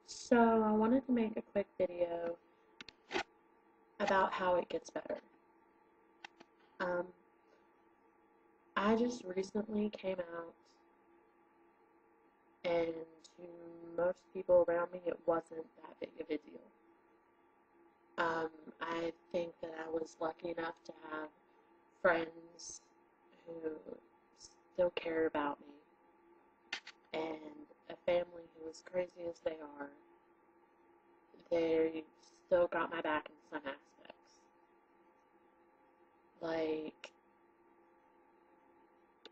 So I wanted to make a quick video about how it gets better. Um, I just recently came out, and to most people around me, it wasn't that big of a deal. I think that I was lucky enough to have friends who still care about me, and a family who, as crazy as they are, they still got my back in some aspects. Like,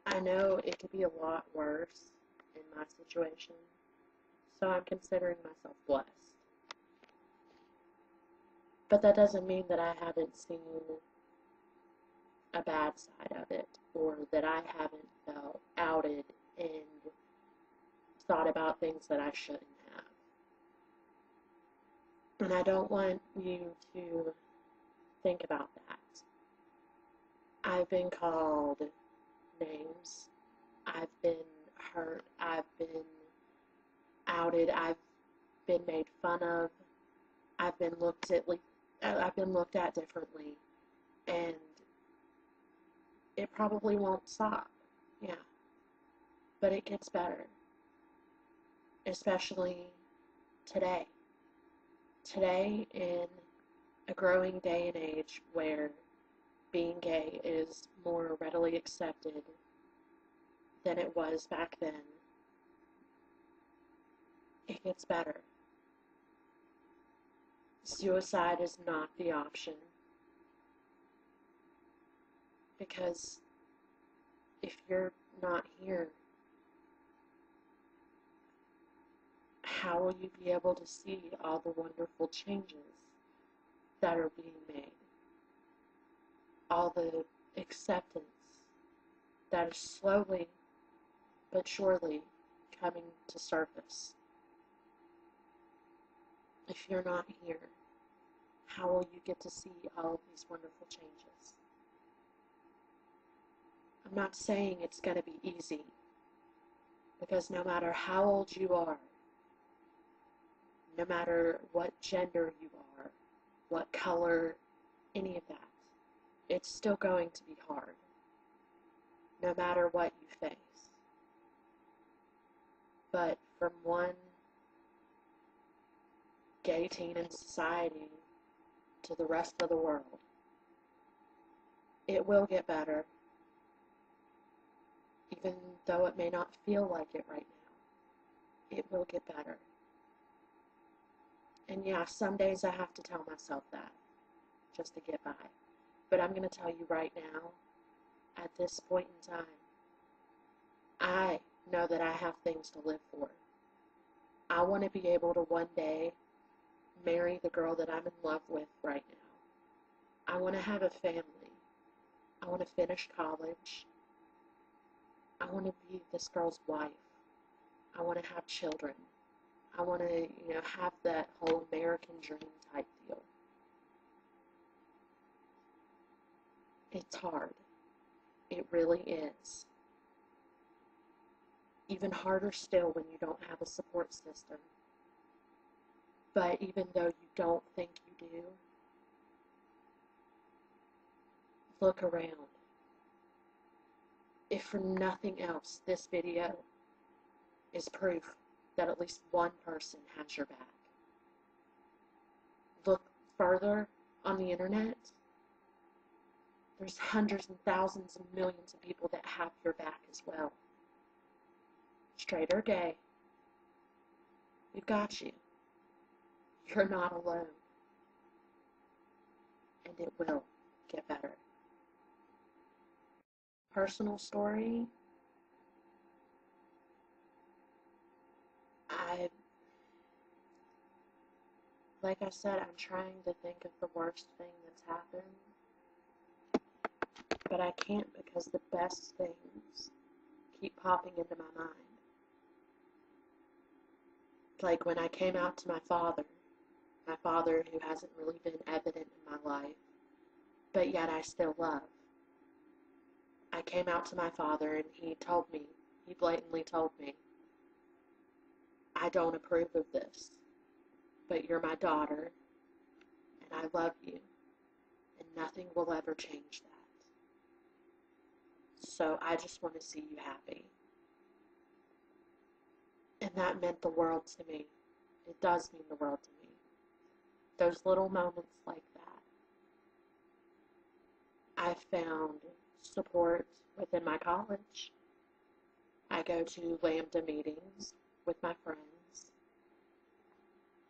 I know it could be a lot worse in my situation, so I'm considering myself blessed. But that doesn't mean that I haven't seen a bad side of it, or that I haven't felt outed and thought about things that I shouldn't have. And I don't want you to think about that. I've been called names. I've been hurt. I've been outed. I've been made fun of. I've been looked at differently, and it probably won't stop. Yeah, but it gets better, especially today. Today, in a growing day and age where being gay is more readily accepted than it was back then, it gets better. Suicide is not the option, because if you're not here, how will you be able to see all the wonderful changes that are being made? All the acceptance that is slowly but surely coming to surface. If you're not here, how will you get to see all of these wonderful changes? I'm not saying it's going to be easy, because no matter how old you are, no matter what gender you are, what color, any of that, it's still going to be hard, no matter what you face. But from one gay teen in society to the rest of the world, it will get better, even though it may not feel like it right now. It will get better. And yeah, some days I have to tell myself that, just to get by. But I'm going to tell you right now, at this point in time, I know that I have things to live for. I want to be able to one day marry the girl that I'm in love with right now. I want to have a family. I want to finish college. I want to be this girl's wife. I want to have children. I want to, have that whole American dream type deal. It's hard. It really is. Even harder still when you don't have a support system. But even though you don't think you do, look around. If for nothing else, this video is proof that at least one person has your back. Look further on the internet. There's hundreds and thousands and millions of people that have your back as well. Straight or gay, we've got you. You're not alone. And it will get better. Personal story, like I said, I'm trying to think of the worst thing that's happened, but I can't, because the best things keep popping into my mind. Like when I came out to my father who hasn't really been evident in my life, but yet I still love. I came out to my father and he blatantly told me, I don't approve of this. but you're my daughter, and I love you, and nothing will ever change that. So I just want to see you happy. And that meant the world to me. It does mean the world to me. Those little moments like that. I found support within my college. I go to Lambda meetings with my friends.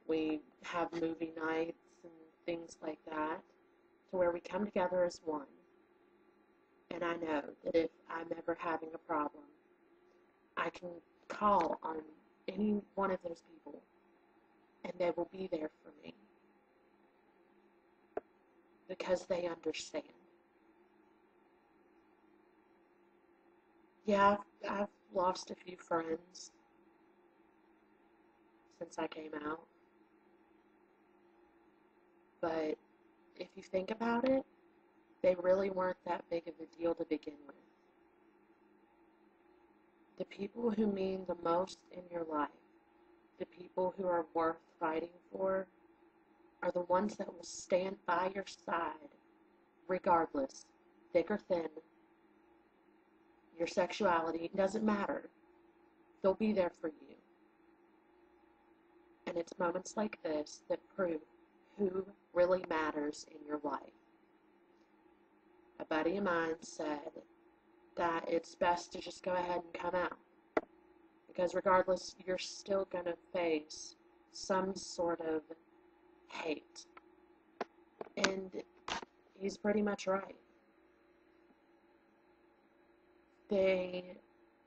We have movie nights and things like that, to where we come together as one. And I know that if I'm ever having a problem, I can call on any one of those people, and they will be there for me. Because they understand. Yeah, I've lost a few friends since I came out. But if you think about it, they really weren't that big of a deal to begin with. The people who mean the most in your life, the people who are worth fighting for, are the ones that will stand by your side, regardless, thick or thin. Your sexuality doesn't matter. They'll be there for you. And it's moments like this that prove who really matters in your life. A buddy of mine said that it's best to just go ahead and come out, because regardless, you're still going to face some sort of hate. And he's pretty much right.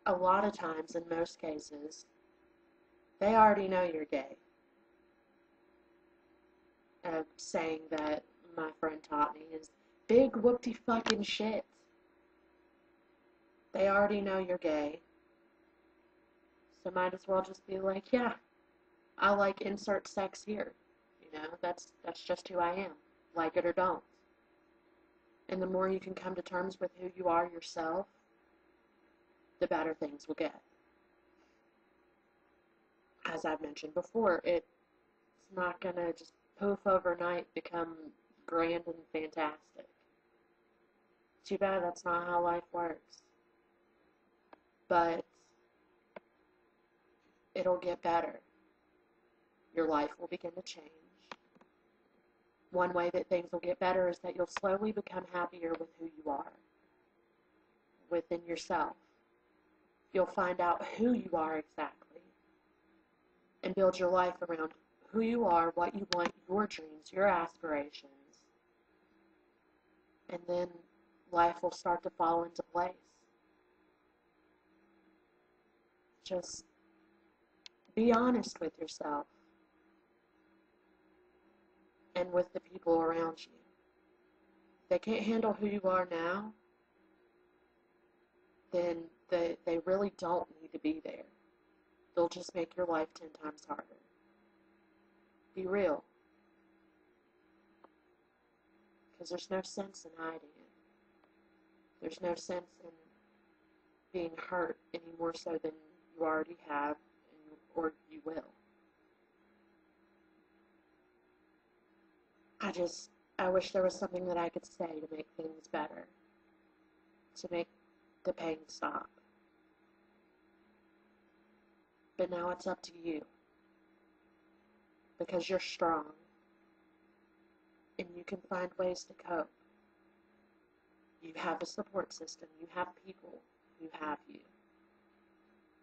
A lot of times, in most cases, they already know you're gay. A saying that my friend taught me is, big whoopty fucking shit. They already know you're gay. So might as well just be like, yeah, I like insert sex here. You know, that's just who I am. Like it or don't. And the more you can come to terms with who you are yourself, the better things will get. As I've mentioned before, it's not going to just poof overnight become grand and fantastic. Too bad that's not how life works. But it'll get better. Your life will begin to change. One way that things will get better is that you'll slowly become happier with who you are, within yourself. You'll find out who you are exactly, and build your life around who you are, what you want, your dreams, your aspirations. And then life will start to fall into place. Just be honest with yourself and with the people around you. If they can't handle who you are now, then they really don't need to be there. They'll just make your life 10 times harder. Be real. Because there's no sense in hiding it. There's no sense in being hurt any more so than you already have, or you will. I wish there was something that I could say to make things better, to make the pain stop. But now it's up to you, because you're strong, and you can find ways to cope. You have a support system. You have people who have you,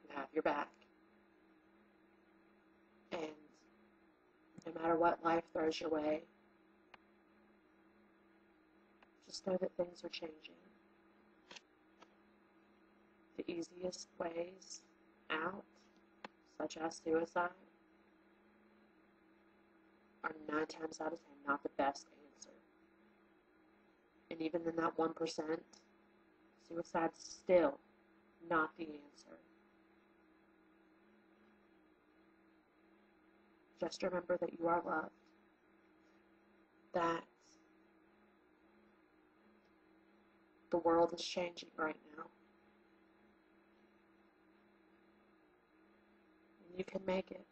who have your back. And no matter what life throws your way, just know that things are changing. The easiest ways out, such as suicide, are 9 times out of 10 not the best answer. And even in that 1%, suicide's still not the answer. Just remember that you are loved. That the world is changing right now. And you can make it.